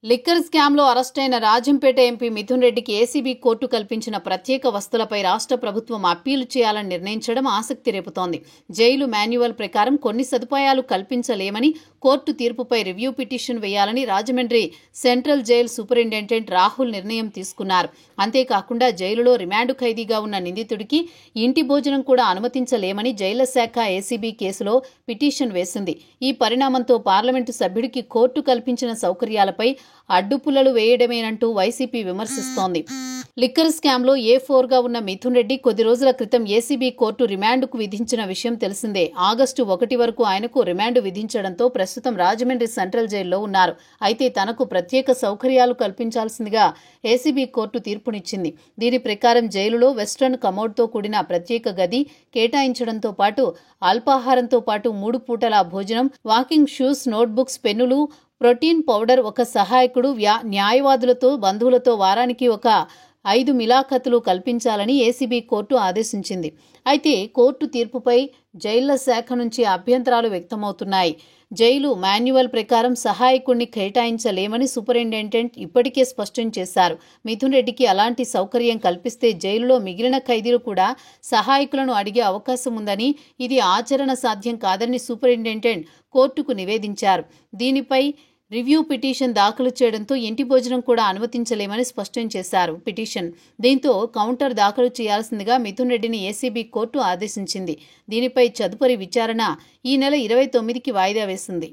Liquor స్కామ్లో అరెస్టైన Rajampet MP Mithun రెడ్డికి ACB court కల్పించిన ప్రత్యేక వస్తువులపై రాష్ట్ర ప్రభుత్వం అప్పీలు చేయాలని నిర్ణయించడం ఆసక్తి రేపుతోంది. జైలు మాన్యువల్ ప్రకారం కొన్ని సదుపాయాలు కల్పించలేమని, కోర్టు తీర్పుపై రివ్యూ పిటిషన్ వేయాలని Rajahmundry central jail superintendent Rahul నిర్ణయం తీసుకున్నారు. అంతేకాకుండా జైలులో రిమాండ్ ఖైదీగా ఉన్న నిందితుడికి ఇంటి భోజనం కూడా అనుమతించలేమని జైళ్ల శాఖ ఏసీబీ కేసులో పిటిషన్ వేసింది. ఈ పరిణామంతో పార్లమెంటు సభ్యుడికి కోర్టు కల్పించిన సౌకర్యాలపై అడ్డుపుల్లలు వేయడమేనంటూ వైసీపీ విమర్శిస్తోంది. లిక్కర్ స్కామ్లో A4గా ఉన్న మిథున్ రెడ్డి కొద్ది రోజుల క్రితం ఏసీబీ కోర్టు రిమాండ్కు విధించిన విషయం తెలిసిందే. ఆగస్టు 1 వరకు ఆయనకు రిమాండ్ విధించడంతో ప్రస్తుతం రాజమండ్రి సెంట్రల్ జైల్లో ఉన్నారు. అయితే తనకు ప్రత్యేక సౌకర్యాలు కల్పించాల్సిందిగా ఏసీబీ కోర్టు తీర్పునిచ్చింది. దీని ప్రకారం జైలులో వెస్ట్రన్ కమోడ్తో కూడిన ప్రత్యేక గది కేటాయించడంతో పాటు అల్పాహారంతో పాటు 3 పూటల భోజనం, వాకింగ్ షూస్, నోట్బుక్స్, పెన్నులు, ప్రోటీన్ పౌడర్, ఒక సహాయకుడు, న్యాయవాదులతో బంధువులతో వారానికి ఒక 5 మిలాఖతులు కల్పించాలని ఏసీబీ కోర్టు ఆదేశించింది. అయితే కోర్టు తీర్పుపై జైళ్ల శాఖ నుంచి అభ్యంతరాలు వ్యక్తమవుతున్నాయి. జైలు మాన్యువల్ ప్రకారం సహాయకుడిని కేటాయించలేమని సూపరింటెండెంట్ ఇప్పటికే స్పష్టం చేశారు. మిథున్ రెడ్డికి అలాంటి సౌకర్యం కల్పిస్తే జైలులో మిగిలిన ఖైదీలు కూడా సహాయకులను అడిగే అవకాశం ఉందని, ఇది ఆచరణ సాధ్యం కాదని సూపరింటెండెంట్ కోర్టుకు నివేదించారు. దీనిపై రివ్యూ పిటిషన్ దాఖలు చేయడంతో ఇంటి భోజనం కూడా అనుమతించలేమని స్పష్టం చేశారు పిటిషన్. దీంతో కౌంటర్ దాఖలు చేయాల్సిందిగా మిథున్ రెడ్డిని ఏసీబీ కోర్టు ఆదేశించింది. దీనిపై తదుపరి విచారణ ఈ నెల 29కి వాయిదా వేసింది.